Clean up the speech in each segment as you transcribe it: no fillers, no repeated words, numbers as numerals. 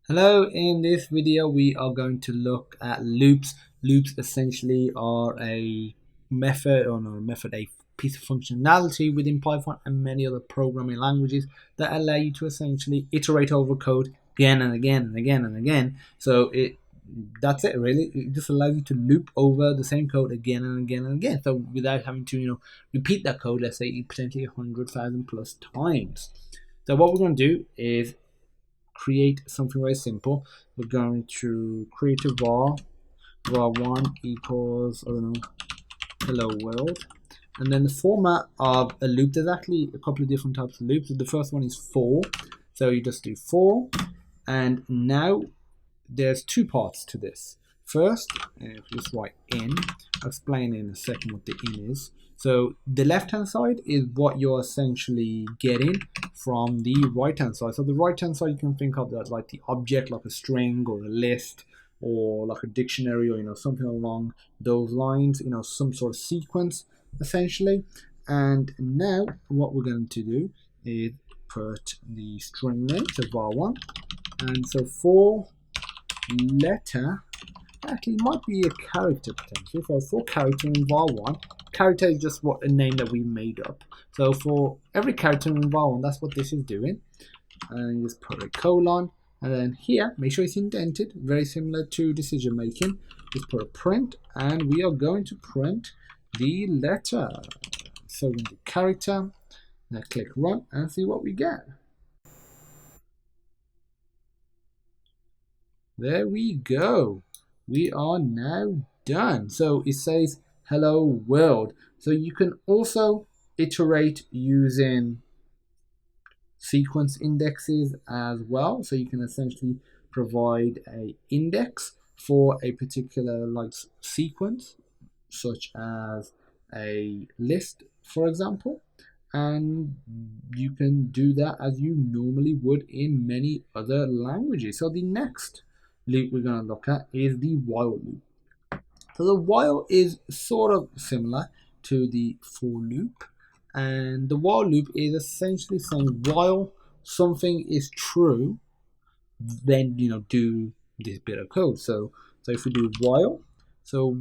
Hello, in this video we are going to look at loops. Loops essentially are a method, or not a method, a piece of functionality within Python and many other programming languages that allow you to essentially iterate over code again and again and again and again. So that's it really. It just allows you to loop over the same code again and again and again. So without having to, repeat that code, let's say potentially 100,000 plus times. So what we're going to do is create something very simple. We're going to create a var1 equals, I don't know, hello world. And then the format of a loop, there's actually a couple of different types of loops. The first one is for, so you just do for, and now there's two parts to this. First, just write in. I'll explain in a second what the in is. So the left hand side is what you're essentially getting from the right hand side. So the right hand side you can think of that like the object, like a string or a list or like a dictionary, or something along those lines, some sort of sequence essentially. And now what we're going to do is put the string name, so var1, and so for letter, actually it might be a character potentially. So for character in var1, character is just a name that we made up. So for every character in var1, that's what this is doing. And you just put a colon, and then here, make sure it's indented, very similar to decision making. Just put a print, and we are going to print the letter. So in the character, now click run and see what we get. There we go. We are now done. So it says hello world. So you can also iterate using sequence indexes as well. So you can essentially provide a index for a particular sequence, such as a list, for example. And you can do that as you normally would in many other languages. So the next loop we're going to look at is the while loop. So the while is sort of similar to the for loop, and the while loop is essentially saying while something is true, then do this bit of code. So if we do while, so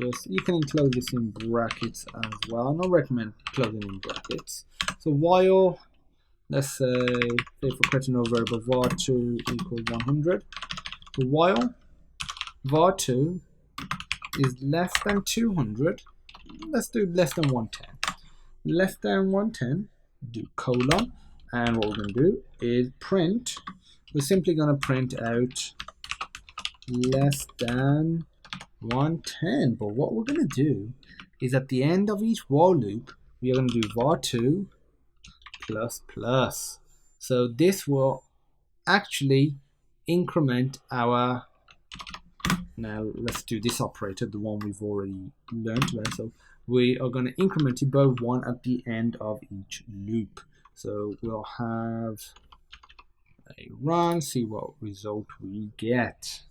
just, you can enclose this in brackets as well. I don't recommend closing in brackets. So while, let's say for creating a variable var2 equals 100. So while var2 is less than 200, let's do less than 110. Less than 110, do colon, and what we're going to do is print. We're simply going to print out less than 110. But what we're going to do is at the end of each while loop, we are going to do var2 plus plus. So this will actually increment our, now let's do this operator, the one we've already learned about. So we are going to increment it by 1 at the end of each loop. So we'll have a run, see what result we get.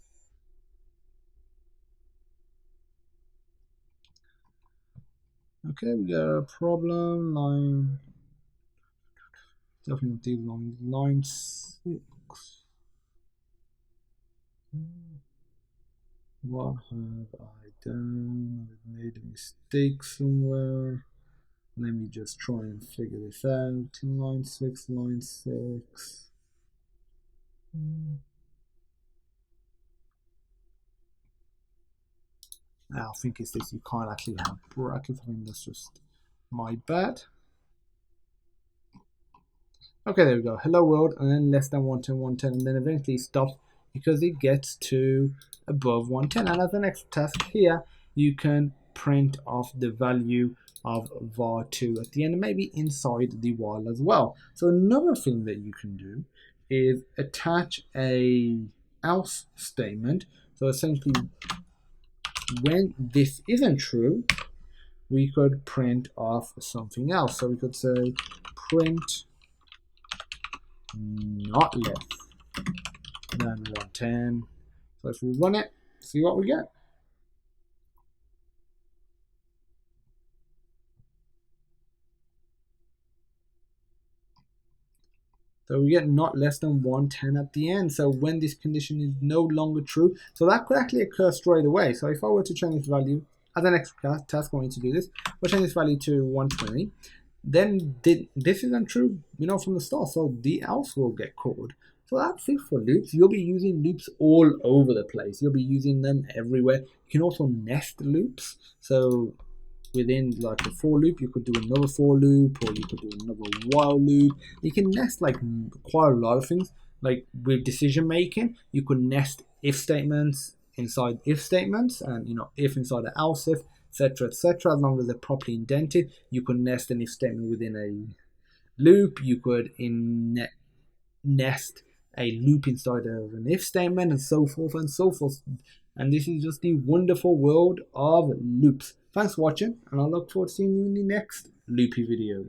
Okay, we got a problem, definitely line 6. What have I done? I've made a mistake somewhere. Let me just try and figure this out. Line 6, line 6. I think it's this. You can't actually have brackets. I mean, that's just my bad. Okay, there we go. Hello world, and then less than 110, 110, and then eventually stops because it gets to above 110. And as the next task here, you can print off the value of var2 at the end, and maybe inside the while as well. So another thing that you can do is attach a else statement. So essentially, when this isn't true, we could print off something else. So we could say print not less than 110. So if we run it, see what we get. So we get not less than 110 at the end. So when this condition is no longer true, so that could actually occur straight away. So if I were to change this value as an extra task, I'm going to do this. We'll change this value to 120. Then this isn't true, from the start. So the else will get called. So that's it for loops. You'll be using loops all over the place. You'll be using them everywhere. You can also nest loops. So within like a for loop, you could do another for loop, or you could do another while loop. You can nest like quite a lot of things. Like with decision making, you could nest if statements inside if statements, and if inside an else if, etc., etc. As long as they're properly indented, you could nest an if statement within a loop. You could nest a loop inside of an if statement, and so forth and so forth. And this is just the wonderful world of loops. Thanks for watching, and I look forward to seeing you in the next loopy video.